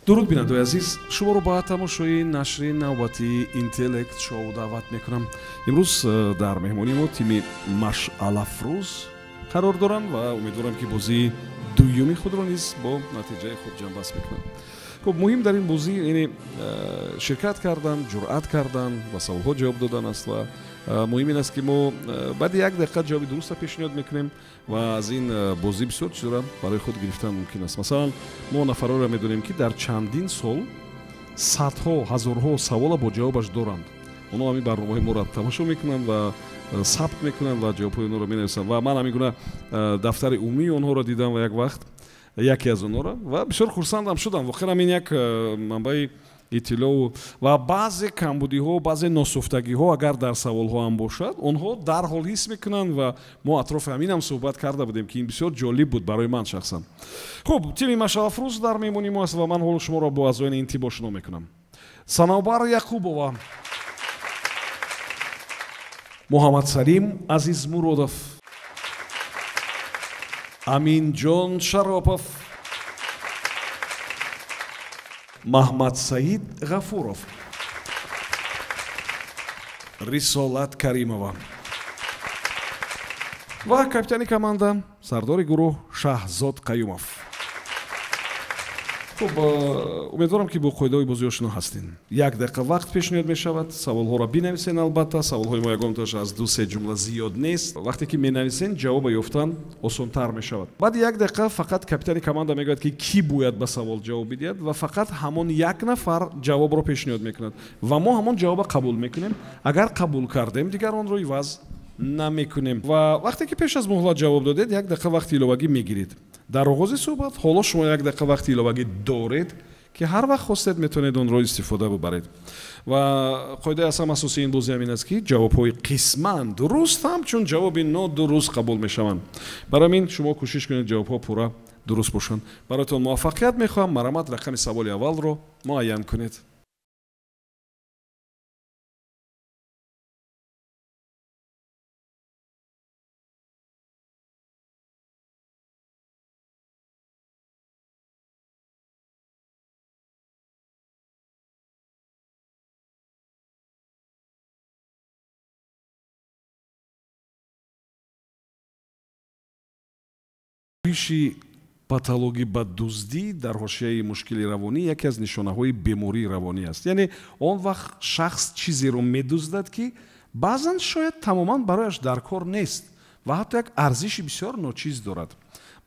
дуруд бинандаи азиз, шуморо ба тамошои нашри навбати интеллект шоу даъват мекунам. имрӯз дар меҳмонии мо тими машъалафрӯз қарор доранд ва умедворам ки бозии дуюми худро низ бо натиҷаи худ ҷамъбаст мекунанд. хуб, муҳим дар ин бозӣ яъне ширкат кардан, ҷуръат кардан ва саволҳо ҷавоб додан аст ва муҳим ин аст ки мо баъди як дақиқа ҷавоби дурустро пешниҳод мекунем ва аз ин бозӣ бисёр чизро барои худ гирифтан мумкин аст. Масалан, мо нафароро медонем ки дар чандин сол садҳо, ҳазорҳо савола бо ҷавобаш доранд. онҳо ҳамин барномаҳои моро тамошо мекунанд ва сабт мекунанд ва ҷавобҳои онҳоро менависанд ва ман ҳамин гуна дафтари умумии онҳоро дидам ва як вақт яке аз онҳоро ва бисёр хурсандам шудам. воқеан ҳамин як манбаи иттилоъ ва баъзе камбудиҳо, баъзе носуфтагиҳо агар дар саволҳо ҳам бошад, онҳо дарҳол ҳис мекунанд ва мо атрофи ҳаминам суҳбат карда будем ки ин бисёр ҷолиб буд барои ман шахсан. хуб, тими машъалафрӯз дар меҳмонии мо аст ва ман ҳоло шуморо бо аъзоёни ин тим ошно мекунам. Санавбар Яқубова, Муҳаммадсалим Азизмуродов, Аминҷон Шаропов, Маҳмадсаид Ғафуров, Рисолат Каримова ва капитани команда, сардори гурӯҳ Шаҳзод Қаюмов. хуб, умедворам ки бо қоидаҳои бозӣ ошно ҳастин. Як дақиқа вақт пешниҳод мешавад, саволҳоро бинависен. албатта саволҳои мо ягонташ аз 2-3 ҷумла зиёд нест. вақте ки менависен, ҷавоба ёфтан осонтар мешавад. баъди як дақиқа фақат капитани команда мегӯяд ки кӣ бояд ба савол ҷавоб бидиҳад ва фақат ҳамон як нафар ҷавобро пешниҳод мекунад ва мо ҳамон ҷавоба қабул мекунем. агар қабул кардем, дигар онро иваз намекунем ва вақте ки пеш аз муҳлат ҷавоб додед, як дақиқа вақти иловагӣ мегиред. дар оғози суҳбат ҳоло шумо як дақиқа вақти иловагӣ доред ки ҳар вақт хостед метавонед онро истифода бубаред. ва қоидаи аз ҳам асосии ин бозӣ ҳамин аст ки ҷавобҳои қисман дуруст ҳамчун ҷавоби нодуруст қабул мешаванд. барои ин шумо кӯшиш кунед ҷавобҳо пурра дуруст бошанд. бароятон муваффақият мехоҳам. марамат, рақами саволи аввалро муайян кунед. пиши патологӣ ба дуздӣ дар ҳошияи мушкили равонӣ яке аз нишонаҳои бемории равонӣ аст. яъне он вақт шахс чизеро медуздад ки баъзан шояд тамоман барояш дар кор нест ва ҳатто як арзиши бисёр ночиз дорад.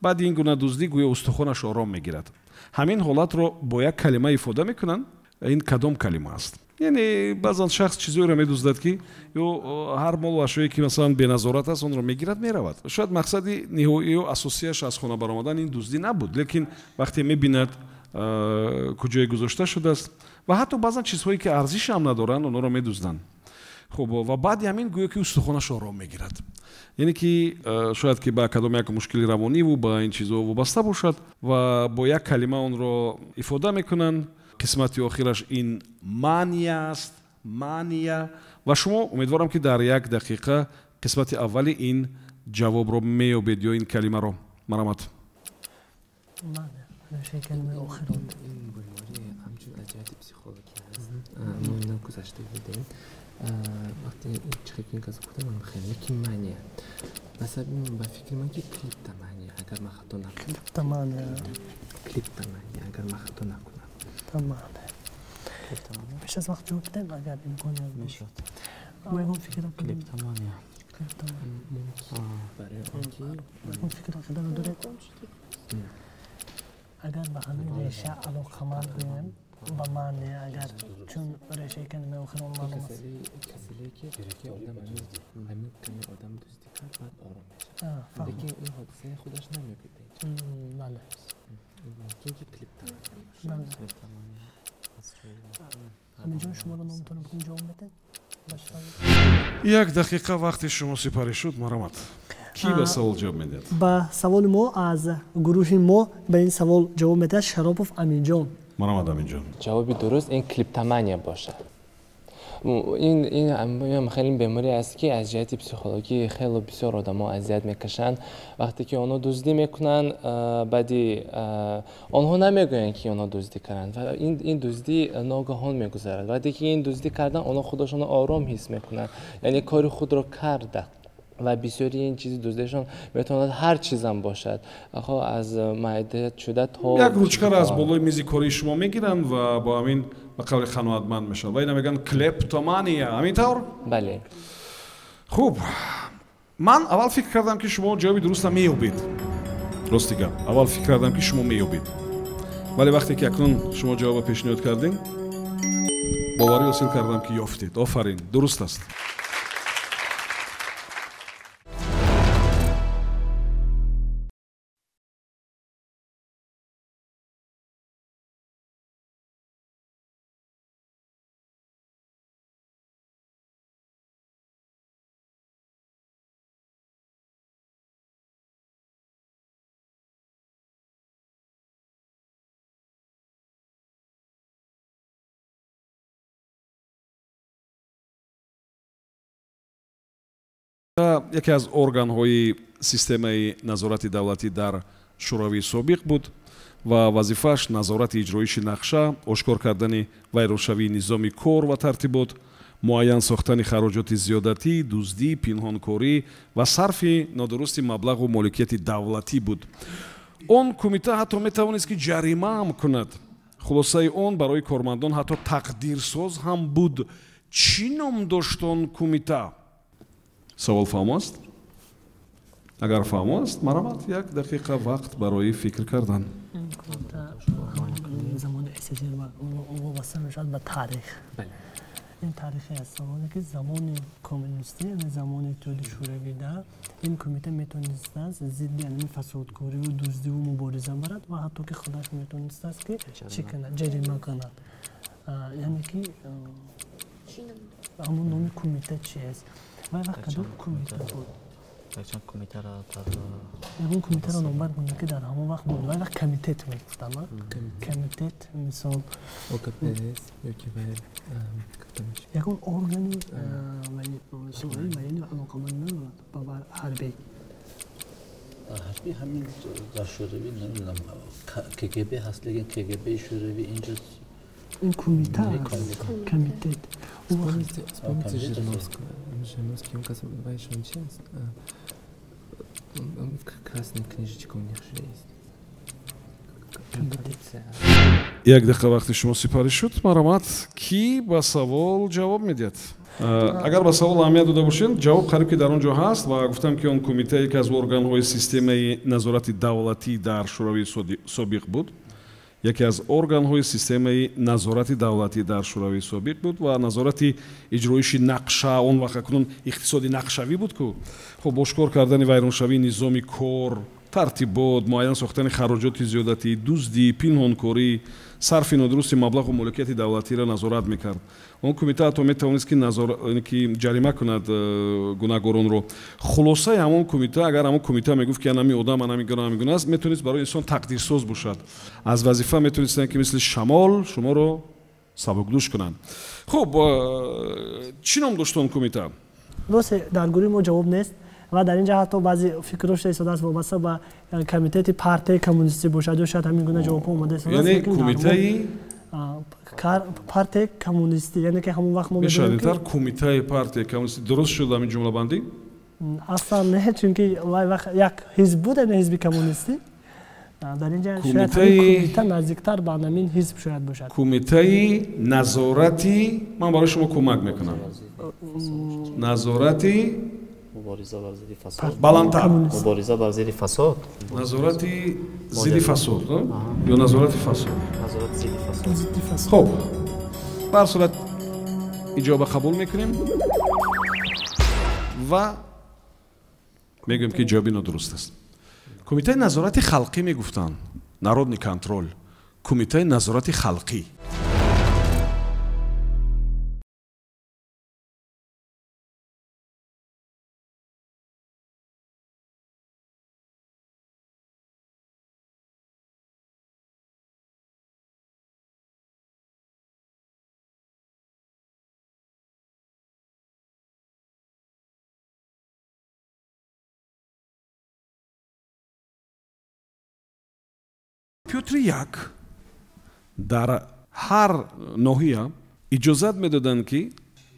баъди ин гуна дуздӣ гӯё устухонаш ором мегирад. ҳамин ҳолатро бо як калима ифода мекунанд. ин кадом калима аст? яъне баъзан шахс чизоеро медуздад ки ё ҳар молу ашёе ки масалан беназорат аст, онро мегирад, меравад. шояд мақсади ниҳоию асосияш аз хона баромадан ин дуздӣ набуд, лекин вақте мебинад куҷое гузошта шудааст ва ҳатто баъзан чизҳое ки арзишам надоранд, онҳоро медузданд. хуб, ва баъди ҳамин гӯё ки устухонаш ором мегирад. яъне ки шояд ки ба кадом як мушкили равониву ба ин чизҳо вобаста бошад ва бо як калима онро ифода мекунанд. қисмати охираш ин мания аст, мания. ва шумо умедворам ки дар як дақиқа қисмати аввали ин ҷавобро меёбед ё ин калимаро. марамат. وقتی چقدر از خودم من خیلی یکی معنیه مثلا با فکر من که کلیپ تمانیه اگر من خطا نکنم کلیپ تمانیه اگر من خطا نکنم تمامه پیش از وقت جواب بدم اگر امکان میشد من فکر کلیپ تمانیه برای من فکر کردم داره اگر به همین ریشه علاقه‌مند بودم با من اگر چون ریشه کنم آخر اون معلومه کسی که آدم همین کنه آدم دوستی کرد بعد آرام میشه دیگه این حادثه خودش نمیگه بله ممکن که کلیپ تمامه همینجا شما رو نمیتونم بکنم جواب بدید як дақиқа вақти шумо сипарӣ шуд. марамат. ки ба савол ҷавоб медиҳад? ба саволи мо аз гурӯҳи мо ба ин савол ҷавоб медиҳад Шаропов Аминҷон. марамат Аминҷон. ҷавоби дуруст ин клиптомания бошад. این خیلی بیماری است که از جهت پسیکولوژی خیلی بسیار آدم‌ها اذیت میکشن وقتی که اونا دزدی میکنن بعدی آنها نمیگویند که اونا دزدی کردن و این دزدی ناگهان میگذرد وقتی که این دزدی کردن اونا خودشون آرام حس میکنن یعنی کار خود رو کرده و بسیاری این چیزی دزدیشون میتواند هر چیزم باشد از معده شده تا یک روچکه را از بالای میز کاری شما میگیرن و با همین به قول خانوادمند میشن و اینا میگن کلپتومانیا همینطور؟ بله خوب من اول فکر کردم که شما جوابی درست مییابید راستی گپ اول فکر کردم که شما مییابید ولی وقتی که اکنون شما جواب پیشنهاد کردین باوری حاصل کردم که یافتید آفرین درست است یکی از ارگان‌های سیستم نظارت دولتی در شوروی سابق بود و وظیفه‌اش نظارت اجرایش نقشه، اشکار کردن ویرانشوی نظام کار و ترتیبات، معین ساختن خراجات زیادتی، دزدی، پنهانکاری و صرف نادرست مبلغ و مالکیت دولتی بود. اون کمیته حتی می‌توانست که جریمه هم کند. خلاصه اون برای کارمندان حتی تقدیرساز هم بود. چی نام داشت اون کمیته؟ سوال فهم است؟ اگر فهم است مرحمت یک دقیقه وقت برای فکر کردن زمان اساسی و واسه میشد به تاریخ این تاریخی است زمانی که زمان کمونیستی یعنی زمان اتحاد شوروی در این کمیته میتونست است ضد یعنی فسادکاری و دزدی و مبارزه برد و حتی که خودش میتونست است که چی کند جریمه کند یعنی که همون نام کمیته چی است و وقت کدوم کمیته بود چند کمیته را اون کمیته را نمبر کنید که در همون وقت بود ولی کمیتت میگفتم کمیتت مثال یکون ارگانی شوری و یعنی علاقمند با حربی حربی همین در شوروی نمیدونم KGB هست لیکن KGB شوروی اینجا این کمیته کمیتت Вспомните Жириновский указ, понимаешь, он чест. Красная книжечка у них же есть. یک دقیقه وقتی شما سپاری شد مرحمت کی با سوال جواب میدید اگر با سوال اهمیت داده باشین جواب قریب که در اونجا هست و گفتم که اون کمیته یکی از ارگان‌های سیستم نظارت دولتی در شوروی سابق بود یکی از ارگان‌های سیستم نظارت دولتی در شوروی سابق بود و نظارت اجرایش نقشه اون وقت کنون اقتصادی نقشوی بود که خب اشکار کردن ویرانشوی نظام کار ترتیبات معین ساختن خراجات زیادتی دزدی پنهانکاری صرف نادرست مبلغ و مالکیت دولتی را نظارت میکرد اون کمیته حتی میتوانست که جریمه کند گناهکاران رو خلاصه همون کمیته اگر همون کمیته میگفت که همین آدم همین گونه است میتونست برای انسان تقدیرساز باشد از وظیفه میتونستن که مثل شمال شما رو سبکدوش کنند خب چی نام داشت اون کمیته درست در گروه ما جواب نیست و در اینجا حتی بعضی فکرش ایستاده است وابسته به کمیته پارتی کمونیستی باشد و شاید همین گونه جواب اومده است یعنی کمیته پارتی کمونیستی یعنی که همون وقت ما می‌شد در کمیته پارتی کمونیستی درست شد همین جمله بندی اصلا نه چون که وقت یک حزب بود نه حزب کمونیستی در اینجا شاید کمیته نزدیکتر به همین حزب شاید باشد کمیته نظارتی من برای شما کمک میکنم نظارتی مبارزه بر ضد فساد بلندتر مبارزه بر ضد فساد نظارتی ضد فساد یا نظارت فساد نظارت ضد فساد خب به هر صورت اجابه قبول میکنیم و میگیم که جوابی نادرست است کمیته نظارت خلقی میگفتن народный کنترل کمیته نظارت خلقی Пётри як дар ҳар ноҳия иҷозат медоданд ки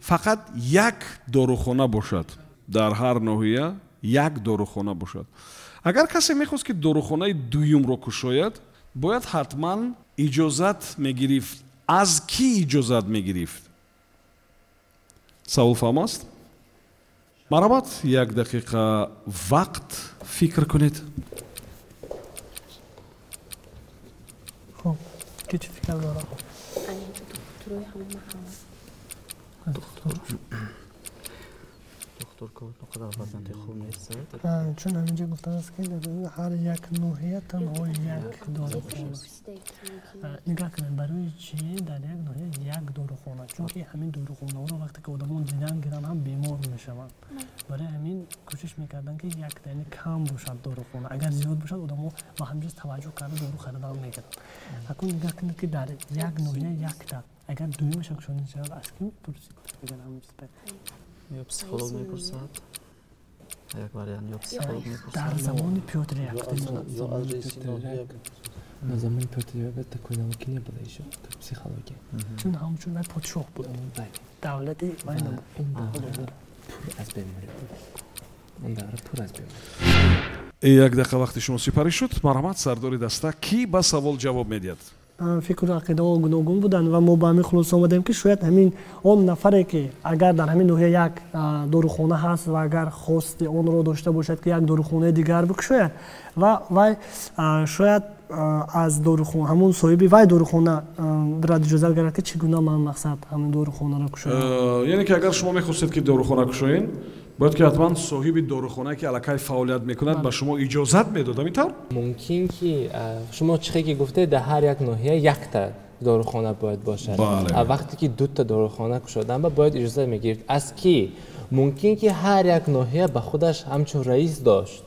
фақат як дорухона бошад. Дар ҳар ноҳия як дорухона бошад. Агар касе мехост ки дорухонаи дуюмро кушояд, бояд ҳатман иҷозат мегирифт. Аз ки иҷозат мегирифт? савол фаҳм аст? марҳамат, як дақиқа вақт фикр кунед. خب کی چی فکر داره؟ دکتر که نقدر وزنده خوب نیست. چون همینجا گفته است که هر یک نوحیه تنها یک داروخانه است. نگاه کنید برای چی در یک نوحیه یک داروخانه؟ چون که همین داروخانه رو وقتی که آدمان دیدن گیرن هم بیمار میشوند. برای همین کوشش میکردن که یک دانه کم باشد داروخانه. اگر زیاد باشد آدم‌ها با همجاز توجه کرده دارو خریدن میکنن. اکنون نگاه کنید که در یک نوحیه یک تا اگر دویمش اکشن شود از کی پرسید؟ اگر هم یا پسیکولوگ میپرسد یک وریانت یا پسیکولوگ میپرسد در زمان پیوتر یک یا از رئیس ناحیه در زمان پیوتر یک تکوینم کی نبوده ایشون در پسیکولوژی چون همچون من پادشاه بود دولتی وای نبود پر از بیماری اون دوره پر از بیماری як дақиқа вақти шумо сипарӣ шуд. марҳамат, сардори даста ки ба савол ҷавоб медиҳад? فکر و عقیده ها گوناگون بودن و ما به همین خلاص آمدیم که شاید همین اون نفری که اگر در همین نوحیه یک داروخانه هست و اگر خواست اون رو داشته باشد که یک داروخانه دیگر بکشاید و شاید از داروخانه همون صاحب وای داروخانه برای اجازه گرفت که چگونه من مقصد همین داروخانه رو کشاید. یعنی که اگر شما می‌خواستید که داروخانه کشوین، باید که حتما صاحب داروخانه که الکای فعالیت میکند به شما اجازت میداد. همینطور؟ ممکن که شما چیزی که گفته در هر یک ناحیه یک تا داروخانه باید باشد. وقتی که دو تا داروخانه کشیدن باید اجازه میگیرید. از کی ممکن که هر یک ناحیه به خودش همچون رئیس داشت.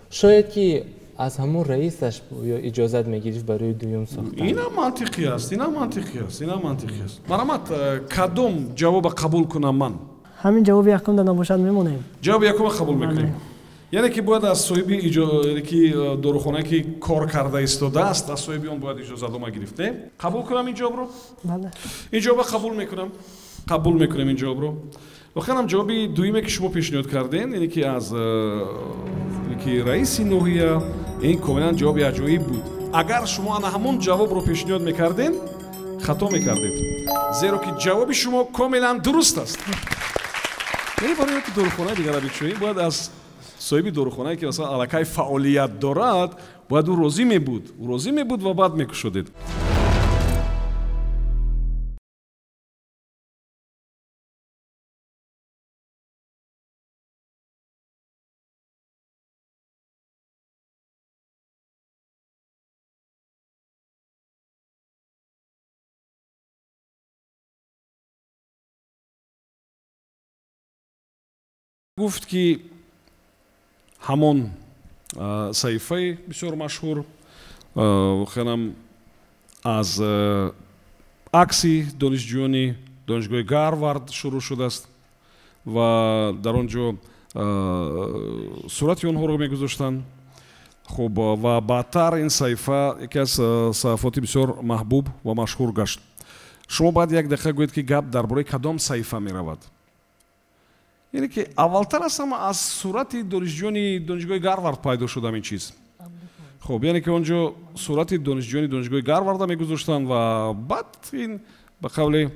شاید که از همون رئیسش اجازت میگیرید برای دوم ساختن. اینا منطقی است. اینا منطقی است. مرحمت کدوم جواب قبول کنم من؟ همین جواب یکم در نباشد میمونیم. جواب یکم قبول میکنیم. یعنی که باید از صاحب داروخانه که کار کرده ایستاده است، از صاحب اون باید اجازه ما گرفت. نه؟ قبول کنم این جواب رو؟ بله. این جواب قبول میکنم این جواب رو. واقعا هم جواب دویمه که شما پیشنهاد کردین، یعنی که از رئیس نوحیه، این کاملا جواب عجیبی بود. اگر شما همون جواب رو پیشنهاد میکردین، خطا میکردید. زیرا که جواب شما کاملا درست است. یعنی برای اینکه داروخانه دیگر بکشوییم باید از صاحب داروخانه که مثلا الکای فعالیت دارد باید او راضی میبود و بعد میکشودید. گفت که همون صحیفه بسیار مشهور خیلی از عکسی دانشجویان دانشگاه هاروارد شروع شده است و در آنجا صورت آنها رو میگذاشتند. خب و بعدتر این صحیفه یکی از صحیفات بسیار محبوب و مشهور گشت. شما باید یک دقیقه گویید که گپ درباره کدام صحیفه میرود. یعنی که اولتر از همه از صورت دانشجویان دانشگاه هاروارد پیدا شد این چیز. خب یعنی که اونجا صورت دانشجویان دانشگاه هاروارد میگذاشتن و بعد این به قول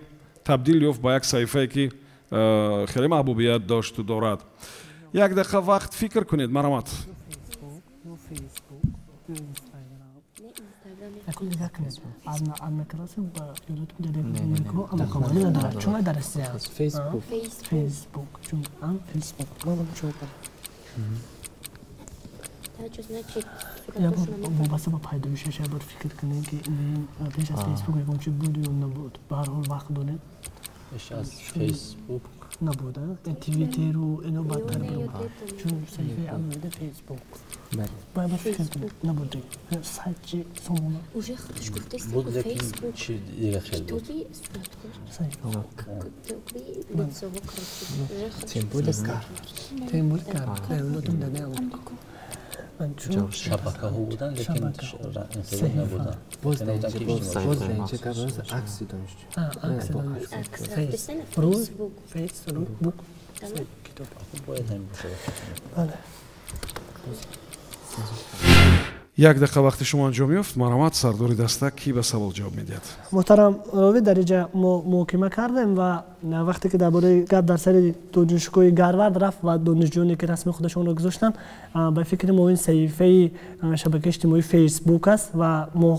تبدیل یافت به یک صحیفه که خیلی محبوبیت داشت و دارد. یک دقیقه وقت فکر کنید. مرحمت. اکنون نگاه کنید از مکراس با یادتون داده میکرو اما کاملی ندارد چون درسته هست فیسبوک چون هم فیسبوک چون یا وابسته با پیدایشش باید فکر کنید که این پیش از فیسبوک یکم چه بود یا نبود به هر حال وقت دارید پیش از فیسبوک نبوده توییتر و اینو بدتر بود چون صحیفه اولده فیسبوک باید فکر کنید نبوده سایت چی سامونه بود لیکن چی دیگه خیلی بود تیم بود کار دولتون داده шабакаҳо буданд, лекин интернет набуданд. боз дар инҷа гап аст акси донишҷӯ. фейсбук. бояд ҳамин бошад. бале. як дақиқа вақти шумо анҷом ёфт. марҳамат, сардори даста кӣ ба савол ҷавоб медиҳад? муҳтарам рови дар инҷа мо муҳокима кардем ва вақте ки дар бораи гап дар сари донишгоҳи гарвард рафт ва донишҷӯёне ки расми худашонро гузоштанд, ба фикри мо ин саҳифаи шабакаи иҷтимоии фейсбук аст ва мо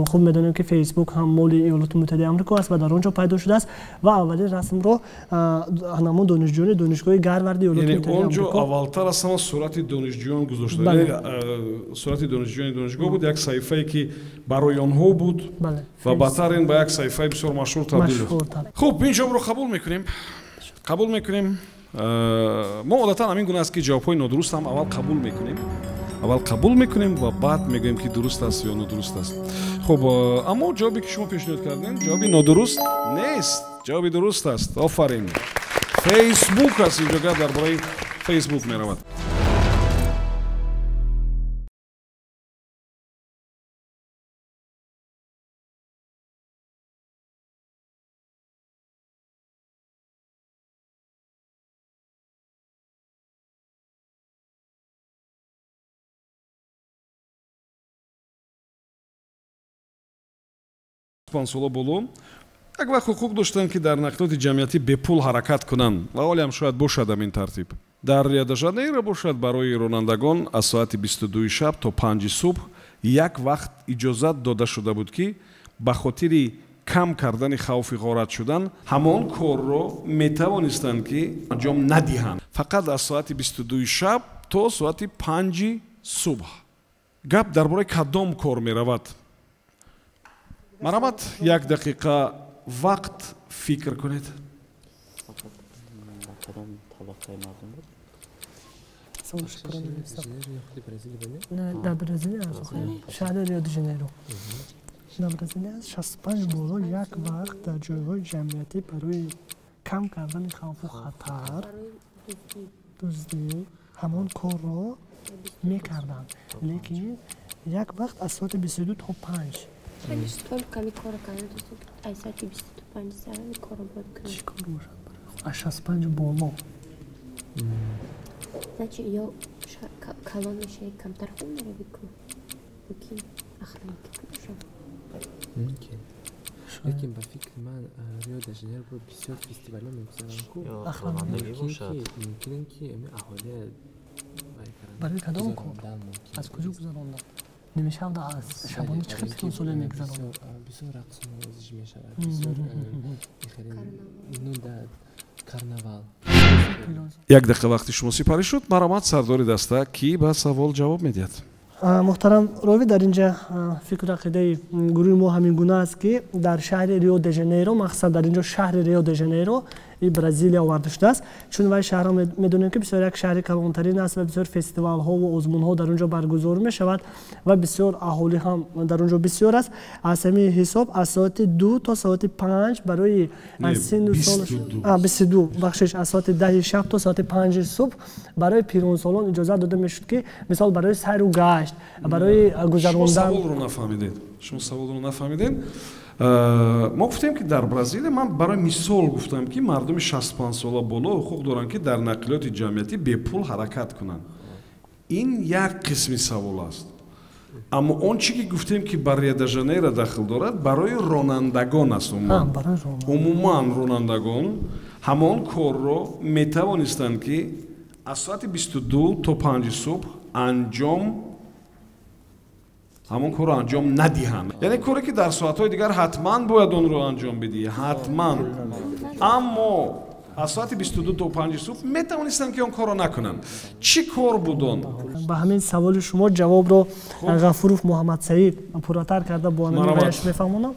хуб медонем ки фейсбук ҳам моли Иёлоти Муттаҳидаи Амрико аст ва дар он ҷо пайдо шудааст ва аввалин расмро ҳамон донишҷӯёни донишгоҳи гарварди Иёлоти Муттаҳидаи он ҷо Амрико аввалтар аз ҳама сурати донишҷӯён гузошта. Сурати донишҷӯёни донишгоҳ буд, як саҳифае ки барои онҳо буд ва баъдтар ин ба як саҳифаи бисёр машҳур табдил ёфт. Хуб, ин ҷавобро қабул мекунем. қабул мекунем. мо одатан ҳамин гуна аст ки ҷавобҳои нодуруст ҳам аввал қабул мекунем ва баъд мегӯем ки дуруст аст ё нодуруст аст. хуб, аммо ҷавобе ки шумо пешниҳод кардем ҷавоби нодуруст нест. ҷавоби дуруст аст. офарин. фейсбук аст. инҷо гап дар бораи фейсбук меравад. сола боло як вақт ҳуқуқ доштанд ки дар нақлиёти ҷамъиятӣ бепул ҳаракат кунанд ва ҳолиам шояд бошад ҳамин тартиб. дар Рио де Жанейро бошад барои ронандагон аз соати 22 шаб то 5 субҳ як вақт иҷозат дода шуда буд ки ба хотири кам кардани хавфи ғорат шудан ҳамон корро метавонистанд ки анҷом надиҳанд. фақат аз соати 22 шаб то соати 5 субҳ. гап дар бораи кадом кор меравад? марҳамат, як дақиқа вақт фикр кунед. дар Бразилия аст, шаҳри Рио де Жанейро. дар Бразилия аст, 65 боло як вақт дар ҷойҳои ҷамъиятӣ барои кам кардани хавфу хатар дуздӣ ҳамон корро мекарданд. лекин як вақт аз соати 22 то 5. Столько микро каналов, а сати 25 сара микро будет канал. Чикор бошад? А 65 боло. Значит, я колонна шей камтар хумера вику. Окей, охранники тоже. Мумкин. Лекин ба фикри ман Рио де Жанейро бо бисёр фестивалҳо мегузаранд ку мумкин ки аҳолия барои кадом кор аз куҷо гузаронданд? نمیشود از شبانه چقدر کنسوله میگذارم بسیار رقص و ورزش میشود بسیار اینو در карнавал. یک دقیقه وقتی شما سپاری شد مرامت سرداری دسته کی به سوال جواب میدید؟ محترم روی در اینجا فکر عقیده گروه ما همین گونه است که در شهر ریو د ژانیرو مخصوصا در اینجا شهر ریو د ژانیرو برزیل آورده شده است چون وای شهر میدونیم که بسیار یک شهر کلانترین است و بسیار فستیوال ها و آزمون ها در اونجا برگزار می شود و بسیار اهالی هم در اونجا بسیار است. از همین حساب از ساعت 2 تا ساعت 5 برای سن و سال 22 بخشش از ساعت 10 شب تا ساعت 5 صبح برای پیرانسالان اجازه داده می شد که مثال برای سیر و گشت برای گذراندن. شما سوال رو نفهمیدید. شما سوال رو نفهمیدید. ما گفتیم که در برزیل من برای مثال گفتم که مردم 65 ساله بالا حقوق دارن که در نقلیات جمعیتی به پول حرکت کنن. این یک قسمی سوال است. اما اون چیزی که گفتیم که برای ریو د ژانیرو داخل دارد برای رانندگان است. عموما رانندگان همان کار رو میتوانستند که از ساعت 22 تا 5 صبح انجام همون کار رو انجام ندهند. یعنی کاری که در ساعت‌های دیگر حتما باید اون رو انجام بدی، حتما. اما از ساعت 22 تا 5 صبح میتونستن که اون کار رو نکنن. چی کار بودن؟ با همین سوال شما جواب رو غفوروف محمد سعید پراتر کرده با همین روش میفهمونم.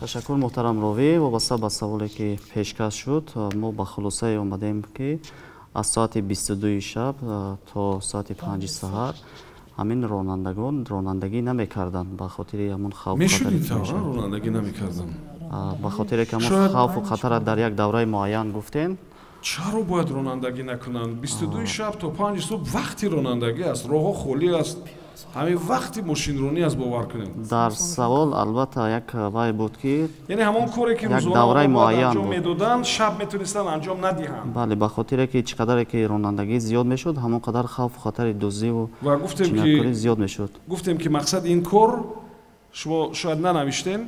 تشکر محترم راوی وابسته به سوالی که پیشکش شد ما به خلاصه اومدیم که از ساعت 22 شب تا ساعت 5 سحر همین رانندگان رانندگی نمی‌کردند به خاطر همون خوف و خطر رانندگی نمی‌کردند به خاطر که همون خوف و خطر در یک دوره معین گفتیم чаро бояд ронандагӣ накунанд? 22 шаб то 5 субҳ вақти ронандагӣ аст, роҳҳо холӣ аст, ҳамин вақти мошинронӣ аст, бовар кунед. дар савол албатта як вай буд ки яъне ҳамон коре ки як рӯзона давраи бояд муайян анҷом буд. медоданд, шаб метавонистанд анҷом надиҳанд. бале ба хотире ки чӣ қадаре ки ронандагӣ зиёд мешуд, ҳамон қадар хавфу хатари дуздиву ва гуфтем ҷинояткорӣ ки зиёд мешуд. гуфтем ки мақсад ин кор шумо шояд нанавиштем,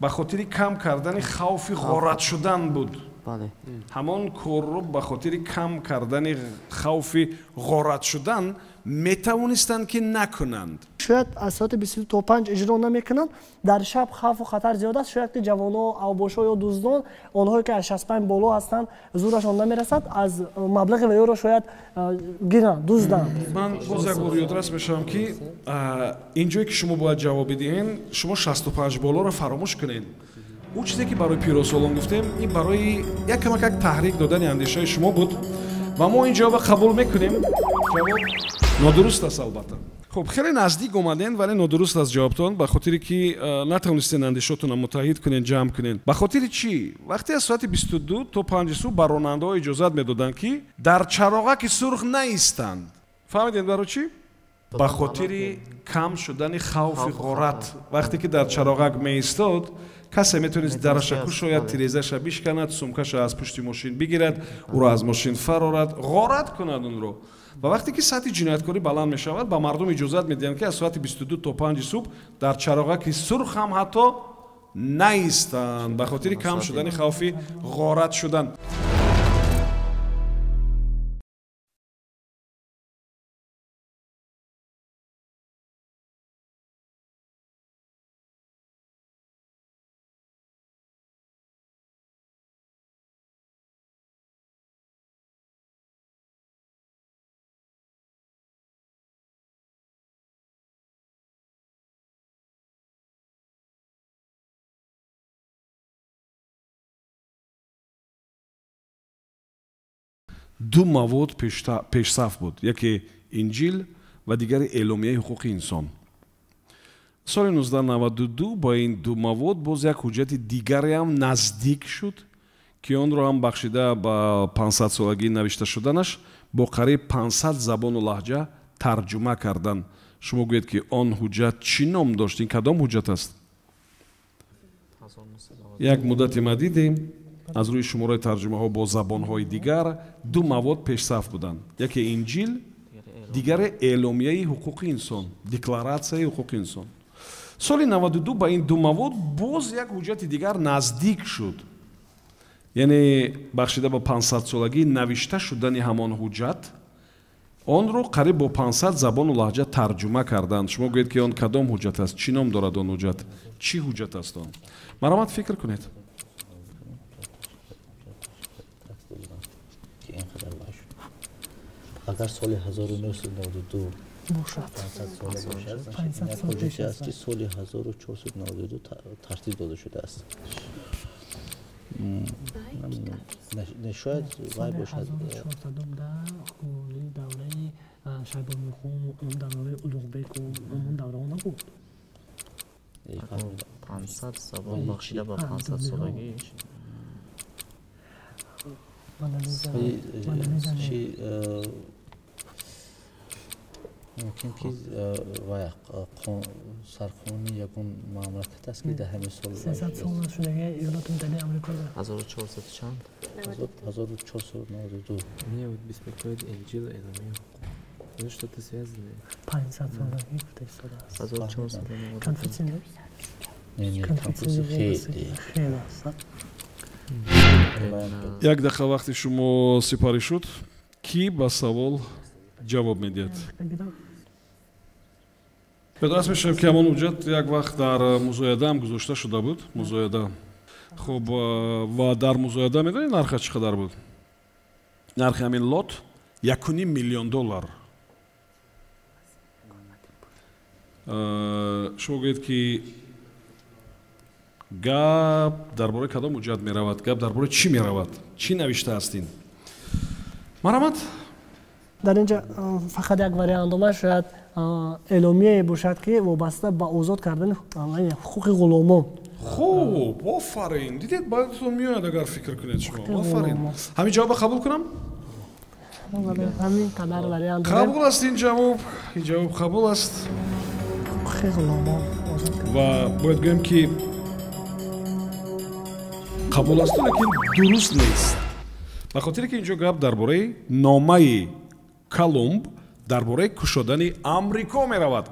ба хотири кам кардани хавфи ғорат шудан буд. бале ҳамон корро ба хотири кам кардани хавфи ғорат шудан метавонистанд ки накунанд. шояд аз соати 22 то 5 иҷро намекунанд. Дар шаб хавфу хатар зиёд аст. шояд ки ҷавонҳо, авбошҳо ё дуздон, онҳое ки аз 65 боло ҳастанд, зурашон намерасад, аз маблағи ваёро шояд гиранд, дузданд. ман боз як бор ёдрас мешавам ки инҷое ки шумо бояд ҷавоб бидиҳед, шумо 65 болоро фаромӯш кунед. او چیزی که برای پیروسالان گفتیم این برای یک کمک تحریک دادن اندیشه شما بود و ما این جواب قبول میکنیم. جواب نادرست است البته. خب خیلی نزدیک اومدین ولی نادرست است جوابتون، به خاطری که نتونستین اندیشاتون رو متحد کنین، جمع کنین. به خاطر چی؟ وقتی از ساعت 22 تا 5 صبح به راننده‌ها اجازه میدادن که در چراغک سرخ نایستند. فهمیدین برای چی؟ به خاطر کم شدن خوف غارت. وقتی که در چراغک میایستاد کسی میتونست درش شاید تیرزش بشکند، سومکش از پشت ماشین بگیرد، او را از ماشین فرارد، غارت کند اون رو. و وقتی که سطح جنایتکاری بلند می شود، به مردم اجازه میدن که از ساعت 22 تا 5 صبح در چراغک سرخ هم حتی نایستند، به خاطر کم شدن خوف غارت شدن. دو مواد پیشصف بود، یکی انجیل و دیگری اعلامیه حقوق انسان. سال 1992 با این دو مواد باز یک حجت دیگری هم نزدیک شد که آن را هم بخشیده با 500 سالگی نوشته شدنش با قریب 500 زبان و لهجه ترجمه کردن. شما گویید که آن حجت چی نام داشت؟ این کدام حجت است؟ یک مدتی ما دیدیم از روی شماره ترجمه ها با زبان های دیگر دو مواد پیشصف بودند، یکی انجیل، دیگر اعلامیه حقوق انسان، دکلاراسیون حقوق انسان. سال 92 با این دو مواد باز یک حجت دیگر نزدیک شد، یعنی بخشیده با 500 سالگی نوشته شدن همان حجت آن رو قریب با 500 زبان و لهجه ترجمه کردند. شما گویید که آن کدام حجت است؟ چی نام دارد آن حجت؟ چی حجت است آن؟ مرامت فکر کنید. اگر سال 1992 500 ساله باشد، این حجتی است که سال 1492 ترتیب داده شده است. شاید وای باشد. دوره شیبانی‌خان، اون دوره اولوغبک و اون دوره ها نبود. 500 زبان بخشیده با 500 سالگیش. ممکن که سرخونی یکون مملکت است که در همه سال 300 سال شدگی ایالات متحده آمریکا دارد. 1400 چند؟ 1492. Мне вот беспокоит Инджил, Эламия. Ну что-то связанное. 500 سالگی گفته شده است. 1400 کنفوسیوس نه کنفوسیوس خیلی است. یک دقیقه وقتی شما سپاری شد کی با سوال جواب میدید؟ بدرست میشم که همون حجت یک وقت در مزایده هم گذاشته شده بود. مزایده. خب و در مزایده میدونی نرخ چقدر بود؟ نرخ همین لات 1.5 میلیون دلار. شما گویید که گپ درباره کدام حجت میرود؟ گپ درباره چی میرود؟ چی نوشته هستین؟ مرحمت؟ در اینجا فقط یک وریانت شاید اعلامیه باشد که وابسته به آزاد کردن حقوق غلامان. خوب آفرین دیدید بعدتون میاد اگر فکر کنید شما آفرین همین جواب قبول کنم همین قدر وریانت قبول است این جواب قبول است و باید بگم که قبول است لیکن درست نیست به خاطر که اینجا گپ درباره نامه کلمب درباره کشودن آمریکا می رود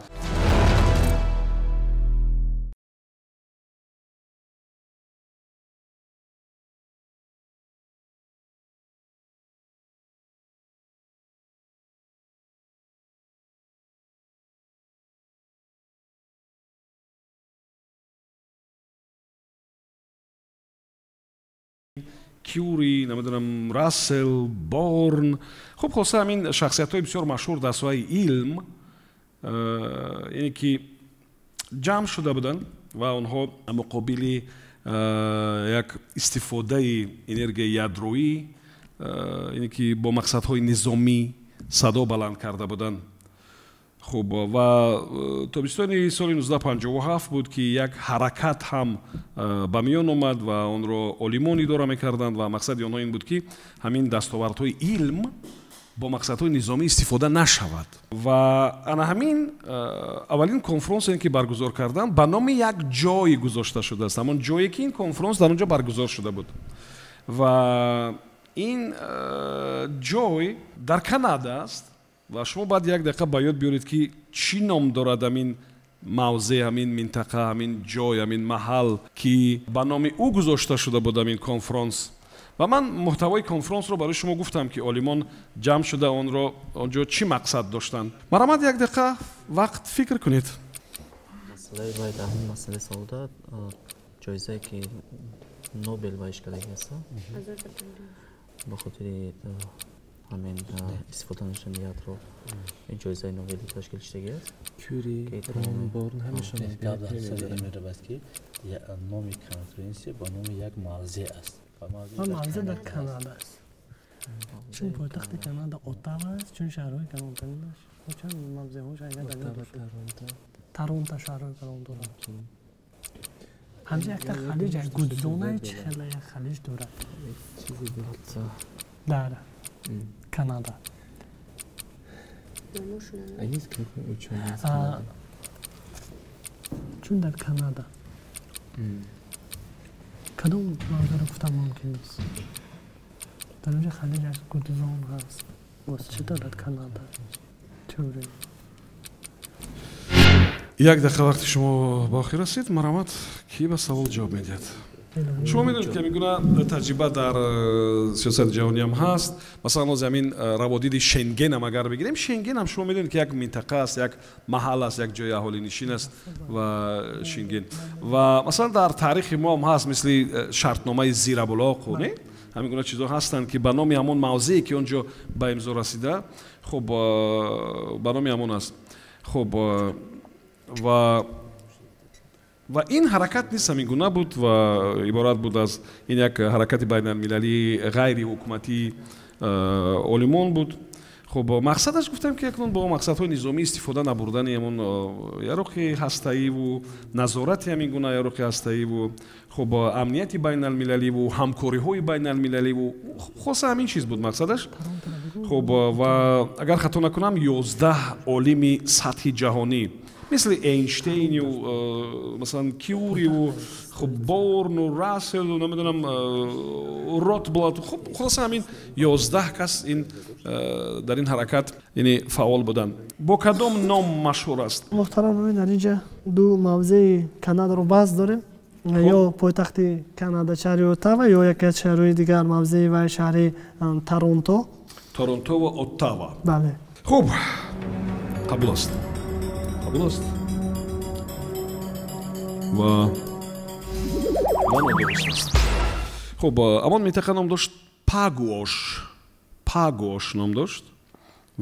کیوری، نمیدونم راسل، بورن خب خلاصه همین شخصیت های بسیار مشهور در سوی علم اینی که جمع شده بودن و آنها مقابل یک استفاده انرژی یادرویی اینی که با مقصدهای نظامی صدا بلند کرده بودن خوب و تابستان سال 1957 بود که یک حرکت هم به میان آمد و آن را آلمان اداره میکردند و مقصد آنها این بود که همین دستاوردهای علم با مقصدهای نظامی استفاده نشود و انا همین اولین کنفرانس که برگزار کردند به نام یک جای گذاشته شده است همان جایی که این کنفرانس در اونجا برگزار شده بود و این جای در کانادا است و شما باید یک دقیقه به یاد بیارید که چی نام دارد همین موضع همین منطقه همین جای همین محل که به نام او گذاشته شده بود همین کنفرانس و من محتوای کنفرانس رو برای شما گفتم که آلمان جمع شده آن را آنجا چی مقصد داشتند مرحمت یک دقیقه وقت فکر کنید مسئله باید همین مسئله سعودت جایزه که نوبل بایش کردگی هست با خاطر همین استفاده نشان یادرو این جایزه نوبل تشکیل شده است کوری بورن همیشه قبل از سال میره بس که نام کنفرانسی با نام یک موضوع است موضوع در کانادا است چون پایتخت کانادا اتاوا است چون شهرهای کانادا است چون موضوعش اگر در تورنتو شهرهای کانادا همچنین یک خلیج یک گودزونه چه خیلی یک خلیج داره چیزی داره کانادا ایز که چون در کانادا کدوم موضوع رو گفتم ممکن نیست در اونجا خلیج از گودزون هست واسه چطور در کانادا توری یک دقیقه وقتی شما باقی رسید مرحمت کی به سوال جواب میدید شما میدونید که میگونه تجربه در سیاست جهانی هم هست مثلا زمین روادید شنگن هم اگر بگیریم شنگن هم شما میدونید که یک منطقه است یک محل است یک جای اهالی نشین است و شنگن و مثلا در تاریخ ما هم هست مثل شرطنامه زیربلاغ و نه همین گونه چیزا هستند که به نام همون موضعی که اونجا به امضا رسیده خب به نام همون است خب و این حرکت نیست همین گونه بود و عبارت بود از این یک حرکت بین المللی غیر حکومتی آلمان بود خب مقصدش گفتم که اکنون با مقصدهای نظامی استفاده نبردن همون یاروق هسته‌ای و نظارت همین گونه یاروق هسته‌ای و خب امنیت بین المللی و همکاری‌های بین المللی و خاص همین چیز بود مقصدش خب و اگر خطا نکنم 11 عالم سطح جهانی مثل اینشتین و مثلا کیوری و خب بورن و راسل و نمیدونم روتبلات خب خلاص همین 11 کس این در این حرکت یعنی فعال بودن با کدام نام مشهور است محترم روی در اینجا دو موضع کانادا رو باز داریم یا پایتخت کانادا شهر اتاوا یا یکی از شهرهای دیگر موضع و شهر تورنتو و اتاوا بله خوب قبول است درست و نادرست است خب اما منطقه نام داشت پاگوش نام داشت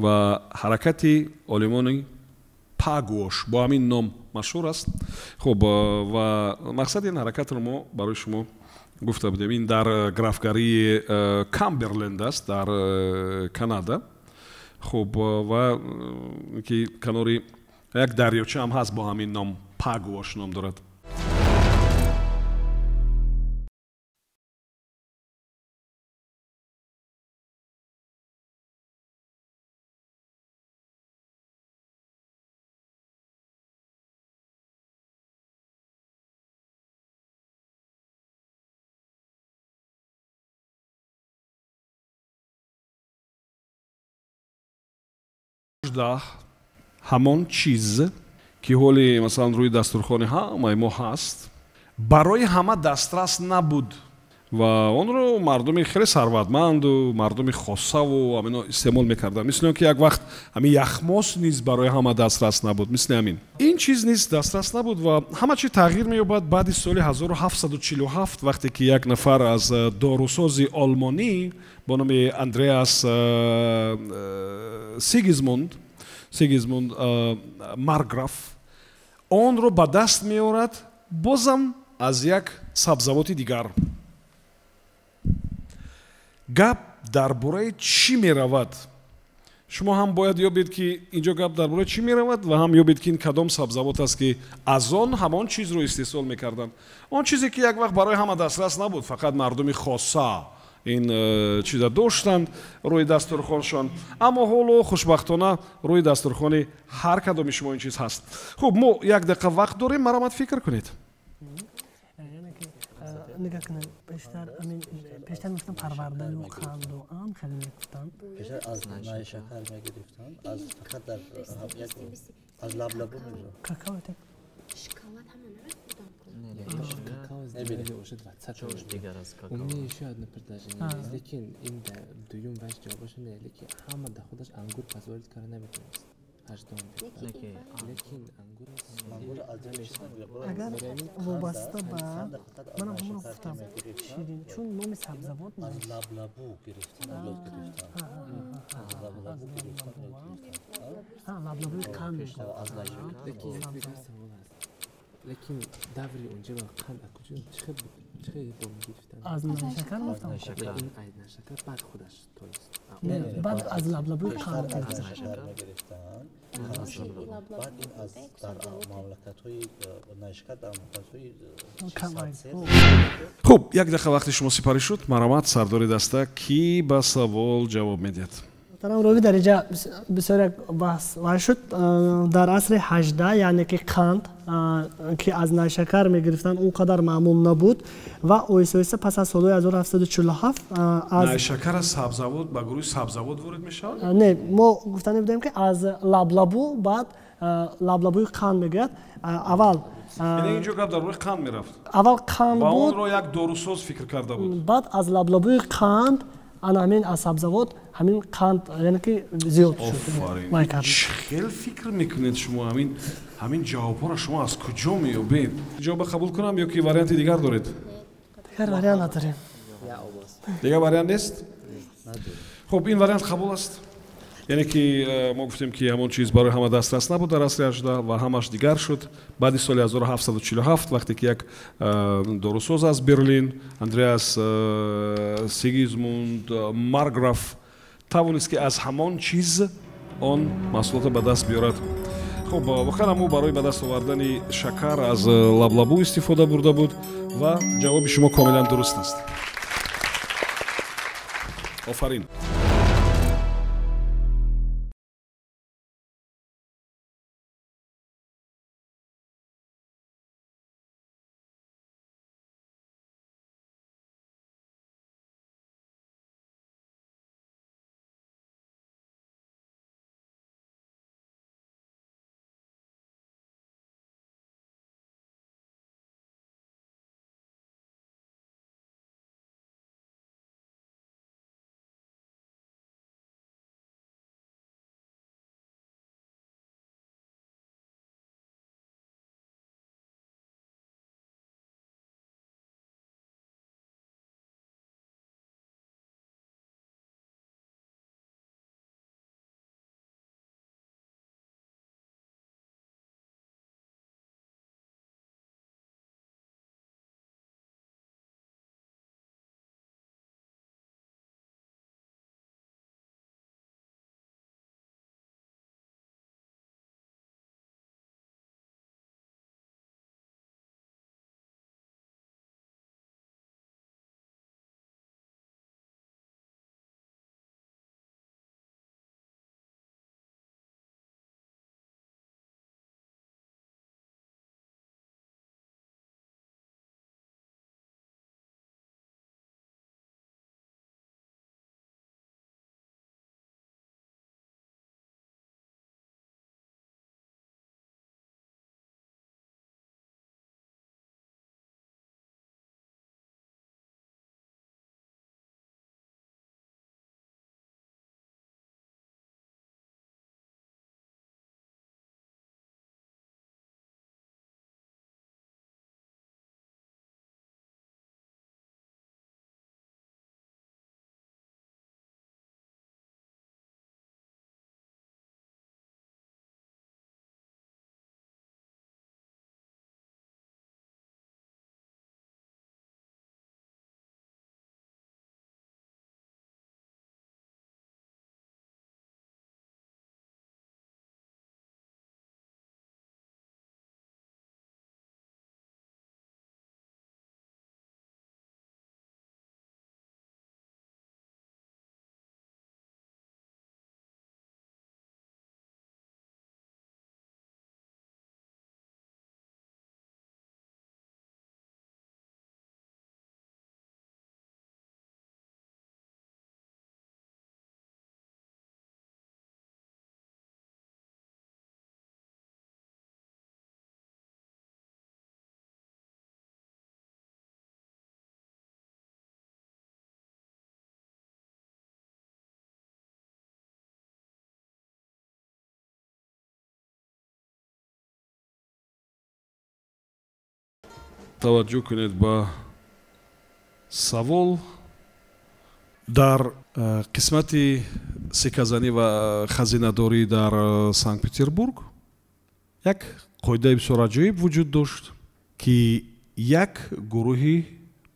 و حرکت آلمانی پاگوش با همین نام مشهور است خب و مقصد این حرکت رو ما برای شما گفته بودیم این در گرافگری کامبرلند است در کانادا خب و که کناری یک دریاچه هم هست با همین نام پاگوش نام دارد 18 ҳамон чиз ки ҳоли масалан рӯи дастурхони ҳамаи мо ҳаст барои ҳама дастрас набуд ва онро мардуми хеле сарватманду мардуми хосаву ҳамино истеъмол мекарданд. мисли он ки як вақт ҳамин яхмос низ барои ҳама дастрас набуд, мисли ҳамин ин чиз низ дастрас набуд ва ҳама чи тағйир меёбад баъди соли 1747 вақте ки як нафар аз дорусози олмонӣ бо номи Андреас Сигизмунд Марграф онро ба даст меорад бозам аз як сабзавоти дигар. гап дар бораи чӣ меравад? шумо ҳам бояд ёбед ки инҷо гап дар бораи чӣ меравад ва ҳам ёбед ки ин кадом сабзавот аст ки аз он ҳамон чизро истеҳсол мекарданд. Он чизе ки як вақт барои ҳама дастрас набуд, фақат мардуми хоса ин чиза доштанд рӯи дастурхоншон, аммо ҳоло хушбахтона рӯи дастурхони ҳар кадоми шумо ин чиз ҳаст. хуб, мо як дақиқа вақт дорем, марамат фикр кунед. نگاه کنن پیشتر میگفتن پرورده و خند و آن خیلی میگفتن پیشتر از نای شکر میگرفتن از فقط در از لبلبو میگفتن какао так шоколад ҳамон у меня еще одно предложение есть, лекин ин дуюм ваш ҷавобашо не, лекин ҳама да худаш ангур пазорид кара наметавонист. лекин اگر وابسته به منم همون گفتم شیرین چون نام سبزوات از لبلبو گرفتن یاد گرفتن لبلبو گرفتن لبلبوی قند از лекин даври унҷа ва қанд аз куҷо чӣ бом гирифтан از نشکر گفتم ин айна шакар баъд худаш тоист بعد از لبلبوی قند از نشکر میگرفتن بعد این از در مملکت‌های نشکر در مملکت‌های хуб, як дақиқа вақти шумо сипарӣ шуд. Марамат, сардори даста, ки ба савол ҷавоб медиҳад? محترم روی در اینجا بسیار یک بحث شد در عصر 18 یعنی که قند که از نیشکر میگرفتن اونقدر معمول نبود و اویسویسه پس از سال 1747 از نیشکر از سبزوات به گروه سبزوات وارد میشه؟ نه، ما گفتنی بودیم که از لبلبو بعد لبلبوی قند میگرد اول یعنی اینجا گپ در روی قند میرفت اول قند و اون بود رو یک داروساز فکر کرده بود بعد از لبلبوی قند انا همین از سبزوات همین قند یعنی که زیاد شد. خیلی فکر میکنید شما همین جوابا رو شما از کجا میابید؟ جواب قبول کنم یا که واریانت دیگر دارید؟ دیگر واریانت نداریم. دیگر واریانت نیست؟ خب این واریانت قبول است. یعنی که ما گفتیم که همون چیز برای همه دسترس نبود در عصر 18 و همش دیگر شد. بعد سال 1747 وقتی که یک داروساز از برلین اندریاس سیگیزموند مارگراف توانست که از همان چیز آن محصولات به دست بیارد. خب واقعا ما برای به دست آوردن شکر از لبلبو استفاده برده بود و جواب شما کاملا درست است. آفرین. таваҷҷӯҳ кунед ба савол. дар қисмати сикказанӣ ва хазинадорӣ дар Санкт Петербург як қоидаи бисёр аҷоиб вуҷуд дошт, ки як гурӯҳи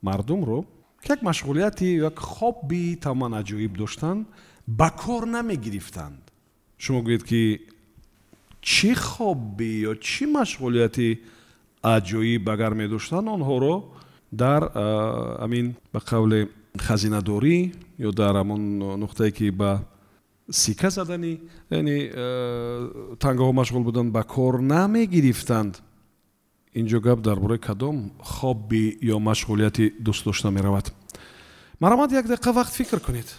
мардумро як машғулияти як хобби тамоман аҷоиб доштанд, ба кор намегирифтанд. шумо гӯед ки чӣ хобби ё чӣ машғулияти аҷоиб агар медоштанд, онҳоро дар амин ба қавле хазинадорӣ ё дар ҳамон нуқтае ки ба сикка заданӣ, яъне тангаҳо машғул буданд, ба кор намегирифтанд. инҷо гап дар бораи кадом хобби ё машғулияти дӯст дошта меравад? марамад як дақиқа вақт фикр кунед.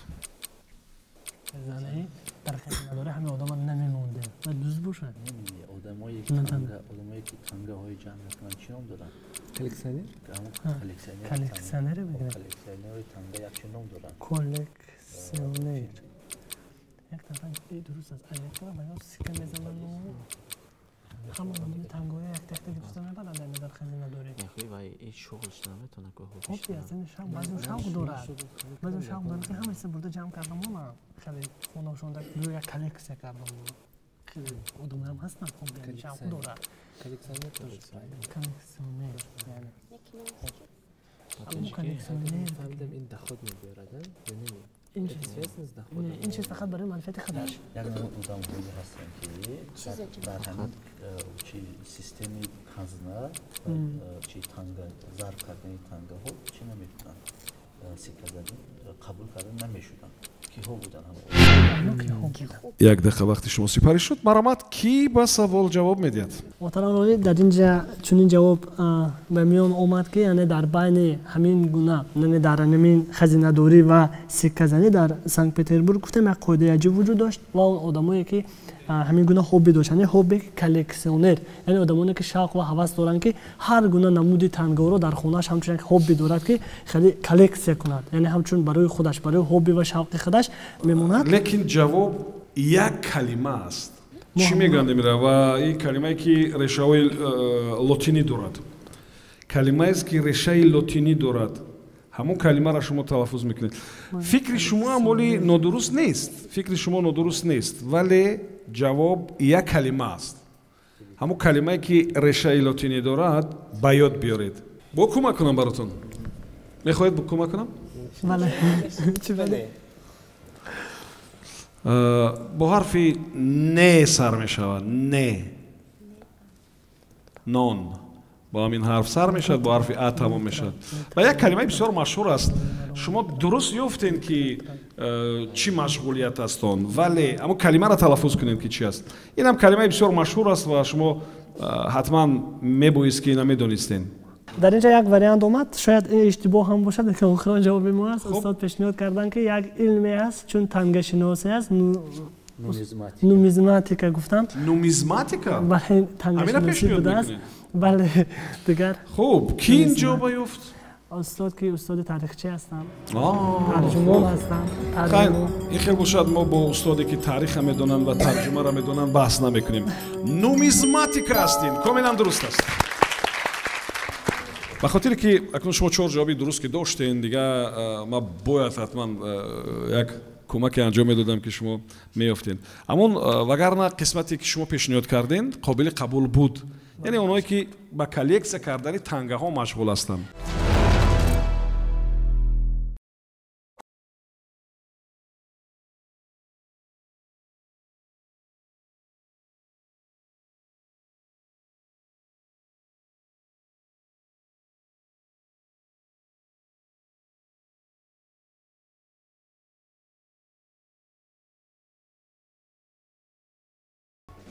дар хазинадорӣ ҳамин одам намемонде ва дӯст бошад. одамое ки тангаҳои ҷамъ мекунанд чӣ ном доранд? коллексионер. коллексионер мегӯяд. коллексионери танга як чӣ ном доранд? коллексионер. як нафар дуруст аст. алектора маяс сикка мезананд. ҳамон номи тангаҳои як-якта гирифта мебаранд дар хазинадорӣ. вай ин шуғлш наметавонад хобби аст. баъзан шавқ дорад. баъзан шавқ дорад ки ҳамаиса бурда ҷамъ кардам онам. хеле хонашонда як коллексия кардам. хеле одамам ҳастанд хобби шавқ дорад. коллексионер коллексионер. яъне коллексионер фаҳмидам ин доход мебиёрад, ё не? ин чиз фақат барои манфиати худаш. як намуд одамҳое ҳастанд ки дар ҳамин чи системаи ҳазна чи танга зарб кардани тангаҳо чӣ наметунанд, сикказанӣ қабул карда намешуданд. киҳо буданд? як дақиқа вақти шумо сипарӣ шуд. марамад ки ба савол ҷавоб медиҳад? моҳтарамроӣ, дар ин ҷа чунин ҷавоб ба миён омад ки яъне дар байни ҳамин гуна яъне дар ҳамин хазинадорӣ ва сикказанӣ дар Санкт Петербург гуфтем як қоидаи аҷиб вуҷуд дошт ва он одамое ки ҳамин гуна хобби доштанд, хобби коллексионер, яъне одамоне ки шавқ ва ҳавас доранд ки ҳар гуна намуди тангаҳоро дар хонааш ҳамчун як хобби дорад ки хеле коллексия кунад, яъне ҳамчун барои худаш, барои хобби ва шавқи худаш мемонад. лекин ҷавоб як калима аст. чӣ мегӯянд мира? ва ин калимае ки решаҳои лотинӣ дорад. калимаест ки решаи лотинӣ дорад. ҳамон калимаро шумо талаффуз мекунед. фикри шумо амоли нодуруст нест. фикри шумо нодуруст нест, вале ҷавоб як калима аст. ҳамон калимае ки решаи лотинӣ дорад ба ёд биёред. бо кӯмак кунам баротон. мехоҳед бо кӯмак кунам? бале. чӣ бале? бо ҳарфи не сар мешавад. не. нон. با همین حرف سر میشد، با حرف ا تمام میشد. و یک کلمه بسیار مشهور است. شما درست یافتین که چی مشغولیت است اون، ولی اما کلمه را تلفظ کنید که چی است. این هم کلمه بسیار مشهور است و شما حتما میبایست که اینا میدونستین. در اینجا یک واریانت اومد، شاید این اشتباه هم باشد که آخران جواب ما است. استاد پیشنهاد کردن که یک علمی است چون تنگه شناسی است. نومیزماتیکا گفتن. نومیزماتیکا؟ بله، تنگه شناسی بوده است. بله دیگر. خوب کی اینجا بیفت؟ استاد که استاد تاریخچه هستم. ترجمان هستم. این خیلی باشد ما با استادی که تاریخ میدونن و ترجمه را میدونن بحث نمیکنیم. نومیزماتیکا هستین. کاملا درست است. به خاطر که اکنون شما 4 جوابی درست که داشتین دیگه ما باید حتما یک کمکی انجام میدادم که شما میافتین. اما وگرنه قسمتی که شما پیشنهاد کردین قابل قبول بود. یعنی اونایی که با کالکسیا کردن تنگه ها مشغول هستند.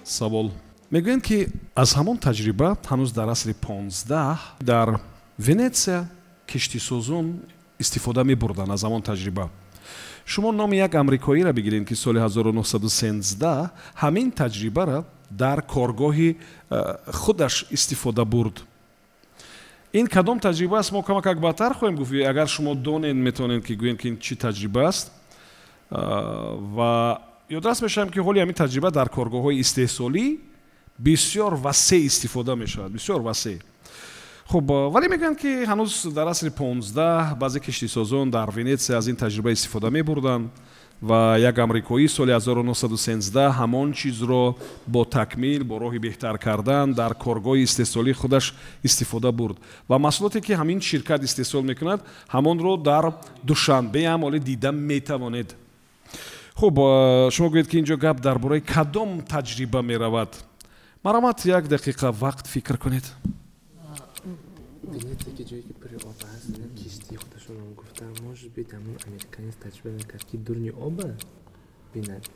سوال میگویند که از همون تجربه هنوز در عصر 15 در ونیتسیا کشتیسازان استفاده می‌بردند از همون تجربه. شما نام یک آمریکایی را بگیرید که سال 1913 همین تجربه را در کارگاه خودش استفاده برد. این کدام تجربه است؟ ما کمک بالاتر خواهیم گفت. اگر شما دونین میتونید که گویید که این چی تجربه است و یادداشت می‌شم که حالی همین تجربه در کارگاه‌های استحصالی بسیار وسیع استفاده می‌شود، بسیار وسیع. خب ولی میگن که هنوز در عصر 15 بعضی کشتیسازان در ونیتسیا از این تجربه استفاده می‌بردند و یک آمریکایی سال 1913 همان چیز رو با تکمیل با راه بهتر کردن در کارگاه استحصالی خودش استفاده برد و محصولاتی که همین شرکت استحصال میکند همان رو در دوشنبه هم حالا دیده میتوانید. خب شما گویید که اینجا گپ درباره کدام تجربه میرود؟ مرامت یک دقیقه وقت فکر کنید. که جایی که پری آب هست کشتی خودشون هم گفتن موش بیدم اون امریکانیست تجربه میکرد که درنی آب بیند.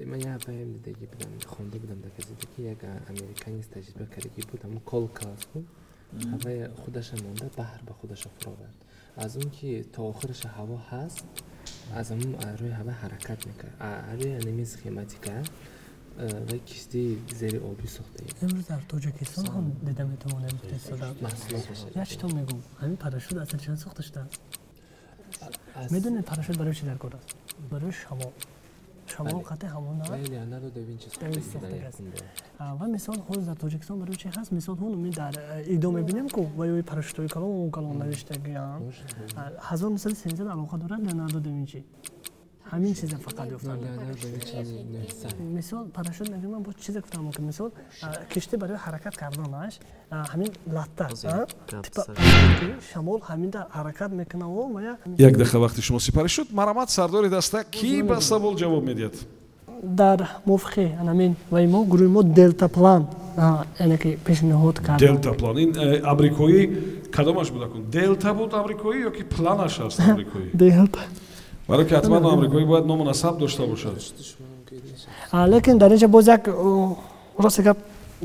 من یه هفته دیگه بودم خونده بودم در کسی که یک امریکانیست تجربه کرده که بود همون کلکاس بود هوای خودش مونده بحر به خودش فرآورد از اون که تا آخرش هوا هست از اون روی هوا حرکت میکرد روی انمی سخیماتیکه و کشتی زیر آبی ساخته امروز در تاجیکستان هم دیدم احتمال اقتصاد یک تا میگم همین پراشوت اصلا چند ساخته شده میدونید پراشوت برای چی در کار است؟ برای شما خط همون نه؟ لیوناردو داوینچی ساخته است و مثال خود در تاجیکستان برای چی هست؟ مثال اون در ایدو میبینیم که وای پراشوت‌های کلام اون کلام نوشتگی هم هزار مثال سنجد علاقه دارد لیوناردو داوینچی همین چیزا فقط افتاد. مثال پراشوت میگم من با چیزی گفتم که مثال کشتی برای حرکت کردنش همین لاته شمال همین در حرکت میکنه و یک دقیقه وقتی شما سپاری شد مرامت سردار دسته کی به سوال جواب میدید؟ در موافقه همین و ما گروه ما دلتا پلان یعنی که پیشنهاد کرد. دلتا پلان این آمریکایی کدامش بود کن؟ دلتا بود آمریکایی یا که پلانش هست آمریکایی؟ دلتا. برای که حتما آمریکایی باید نام نسب داشته باشد. لیکن در اینجا باز یک راست که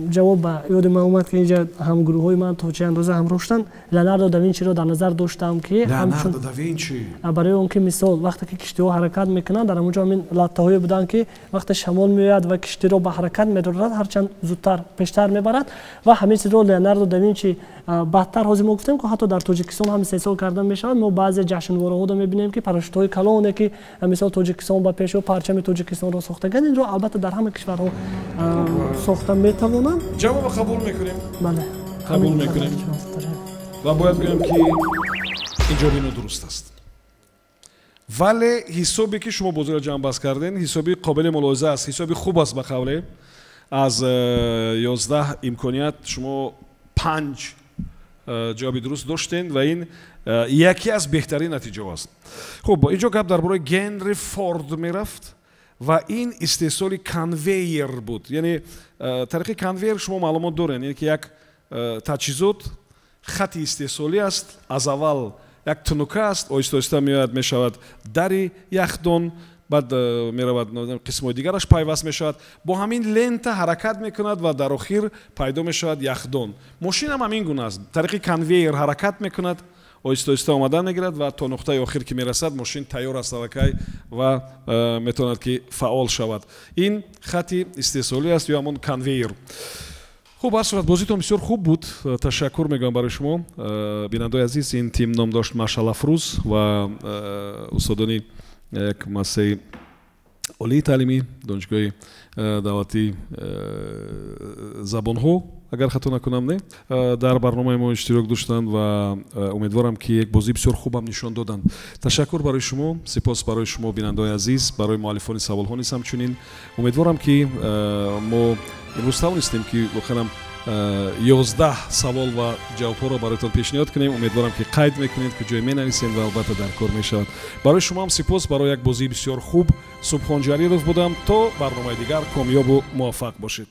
جواب یاد من اومد که اینجا هم گروه های من تا چند روزه هم روشتن لیوناردو داوینچی رو در نظر داشتم که لیوناردو داوینچی برای اون که مثال وقتی که کشتی ها حرکت میکنن در اونجا همین لاته هایی بودن که وقتی شمال میاد و کشتی رو به حرکت میدارد هرچند زودتر پیشتر میبرد و همین چیز رو لیوناردو داوینچی بعدتر حاضر ما گفتیم که حتی در تاجیکستان هم استحصال کردن میشه. ما بعضی جشنواره ها رو میبینیم که پراشوت های کلونه که مثال تاجیکستان با پیشو پرچم تاجیکستان رو ساختگان این رو البته در همه کشورها ساخته میتونن. جواب قبول میکنیم؟ بله قبول میکنیم و باید بگم که اینجا بینو درست است ولی حسابی که شما بزرگ جمع بس کردین حسابی قابل ملاحظه است حسابی خوب است به قوله از 11 امکانیت شما 5 جوابی درست داشتین و این یکی از بهترین نتیجه است. خب اینجا گپ درباره هنری فورد میرفت و این استحصال کنویر بود یعنی طریق کنویر شما معلومات دارین یعنی که یک تجهیزات خط استحصالی است از اول یک تنوکه است آهسته آهسته میاد میشود دری یخدان بعد میرود قسم‌های دیگرش پیوست میشود با همین لنت حرکت میکند و در آخر پیدا میشود یخدان. ماشین هم همین گونه است طریق کنویر حرکت میکند آهسته آهسته آمدن میگیرد و تا نقطه آخر که میرسد ماشین تیار است و میتواند که فعال شود. این خط استحصالی است یا همون کنویر. خوب است بازیتون بسیار خوب بود. تشکر میگم برای شما بیننده عزیز. این تیم نام داشت مشعل افروز و استادانی یک مؤسسه عالی تعلیمی دانشگاه دعوتی زبان‌ها اگر خطا نکنم نه در برنامه ما اشتراک داشتند و امیدوارم که یک بازی بسیار خوب هم نشان دادن. تشکر برای شما، سپاس برای شما بینندگان عزیز، برای مؤلفان سوال‌ها نیز همچنین. امیدوارم که ما امروز توانستیم که بخرم 11 سوال و جواب‌ها را برایتان پیشنهاد کنیم. امیدوارم که قید میکنید که جای می‌نویسید و البته در کار میشود. برای شما هم سپاس برای یک بازی بسیار خوب. صبحان جلیلوف بودم. تا برنامه دیگر کامیاب و موفق باشید.